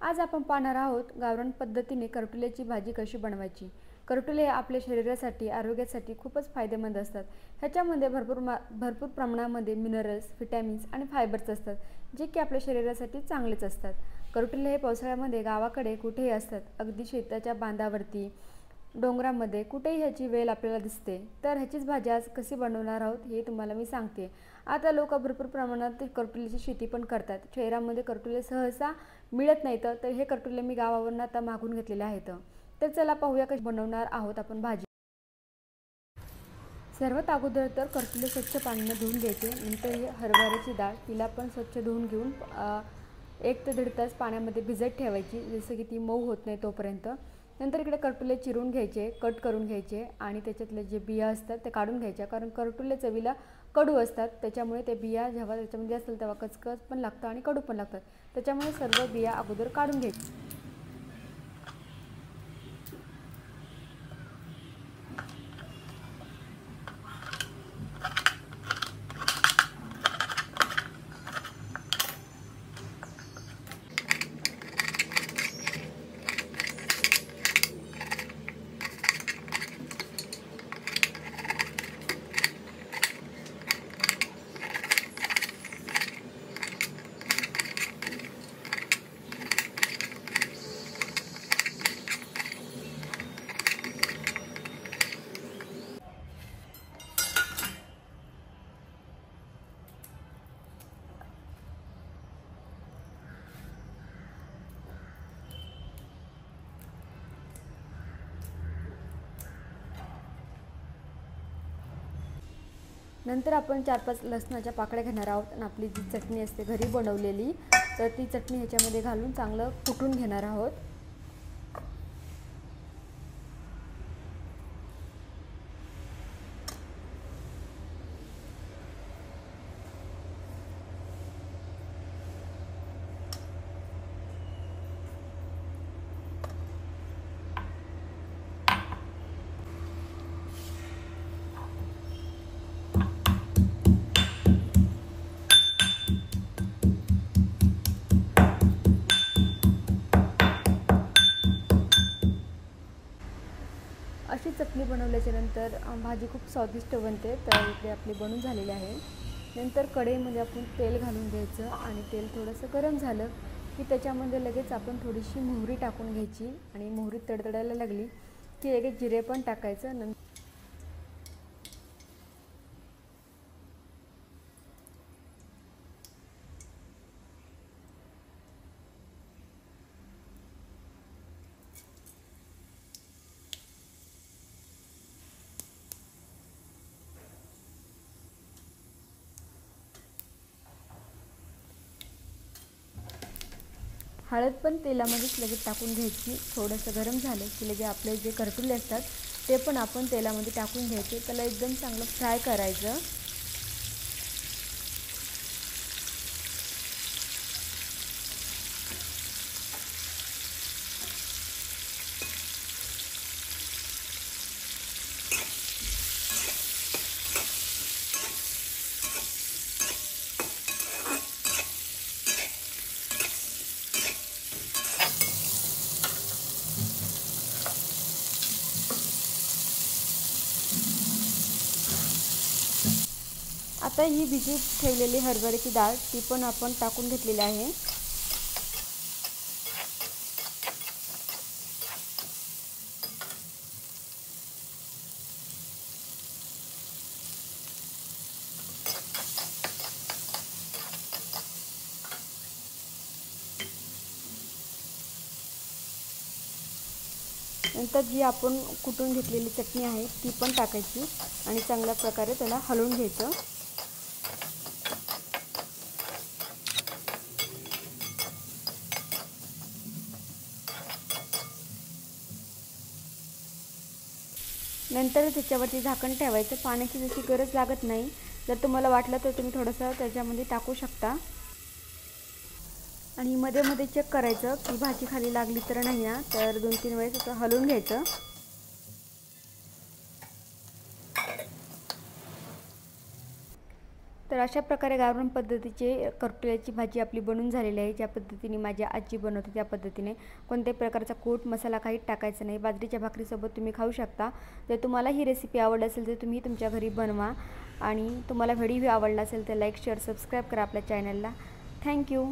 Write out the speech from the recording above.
आज आपण पाहणार आहोत गावरान पद्धतीने करटुल्याची भाजी कशी बनवायची। करटुले हे आपल्या शरीरासाठी आरोग्यासाठी खूपच फायदेमंद असतात। ह्याच्यामध्ये भरपूर प्रमाणामध्ये मिनरल्स, विटॅमिन्स आणि फायबर्स असतात, जे की आपल्या शरीरासाठी चांगलेच असतात। करटुले हे पावसाळ्यामध्ये गावाकडे कुठेही असतात, अगदी शेताच्या बांधावरती, डोंगरामध्ये कुठेही ह्याची वेल आपल्याला दिसते। तर ह्याचीच भाजी आज कशी बनवणार आहोत हे तुम्हाला मी सांगते। आता लोक भरपूर प्रमाणात करटुल्याची शेती पण करतात। शहरामध्ये करटुले सहसा मिळत नाहीत, तर हे करटुले मी गावावरून आता मागून घेतलेले आहेत। तर चला पाहूया कशी बनवणार आहोत आपण भाजी। सर्वात अगोदर तर करटुले स्वच्छ पाण्याने धुवून घ्यायचे। नंतर ही हरभऱ्याची डाळ, तिला पण स्वच्छ धुवून घेऊन 1 ते 1.5 तास पाण्यामध्ये भिजत ठेवायची, जसं की ती मऊ होत नाही तोपर्यंत। नंतर इकडे करटुले चिरून घ्यायचे, कट करून घ्यायचे आणि त्याच्यातले जे बिया असतात ते काढून घ्यायच्या, कारण करटुले चवीला कडू असतात। त्याच्यामुळे ते बिया जेव्हा त्याच्यामध्ये असतील तेव्हा कचकच पण लागतं आणि कडू पण लागतात। त्याच्यामुळे सर्व बिया अगोदर काढून घ्यायच्या। नंतर आपण 4-5 लसणाच्या पाकळ्या घेणार आहोत आणि आपली जी चटणी असते घरी बनवलेली, तर ती चटणी ह्याच्यामध्ये घालून चांगलं कुटून घेणार आहोत। अशी चटणी बनवल्याच्या नंतर भाजी खूप स्वादिष्ट बनते। तर इकडे आपली बनून झालेली आहे। नंतर कढईमध्ये आपण तेल घालून घ्यायचं आणि तेल थोडंसं गरम झालं की त्याच्यामध्ये लगेच आपण थोडीशी मोहरी टाकून घ्यायची आणि मोहरी तडतडायला लागली की लगेच जिरे पण टाकायचं। हळद पण तेलामध्येच लगेच टाकून घ्यायची। थोडंसं गरम झालं की लगेच आपले जे करटुले असतात ते पण आपण तेलामध्ये टाकून घ्यायचे, त्याला एकदम चांगलं फ्राय करायचं। आता ही भिजत ठेवलेली हरभऱ्याची डाळ ती पण आपण टाकून घेतलेली आहे। नंतर जी आपण कुटून घेतलेली चटणी आहे ती पण टाकायची आणि चांगल्या प्रकारे त्याला हलवून घ्यायचं। नंतर त्याच्यावरती झाकण ठेवायचं। पाण्याची जशी गरज लागत नाही, जर तुम्हाला वाटलं तर तुम्ही थोडंसं त्याच्यामध्ये टाकू शकता आणि मध्ये मध्ये चेक करायचं की भाजी खाली लागली तर नाही ना, तर 2-3 वेळेस असं हलवून घ्यायचं। तर अशा प्रकारे गावरान पद्धतीचे करटुल्याची भाजी आपली बनून झालेली आहे। ज्या पद्धतीने माझी आजी बनवते त्या पद्धतीने कोणत्याही प्रकारचा कूट मसाला काही टाकायचा नाही। बाजरीच्या भाकरीसोबत तुम्ही खाऊ शकता। जर तुम्हाला ही रेसिपी आवडली असेल तर तुम्ही तुमच्या घरी बनवा आणि तुम्हाला व्हिडिओ आवडला असेल तर लाईक शेअर सबस्क्राईब करा आपल्या चॅनलला। थँक्यू।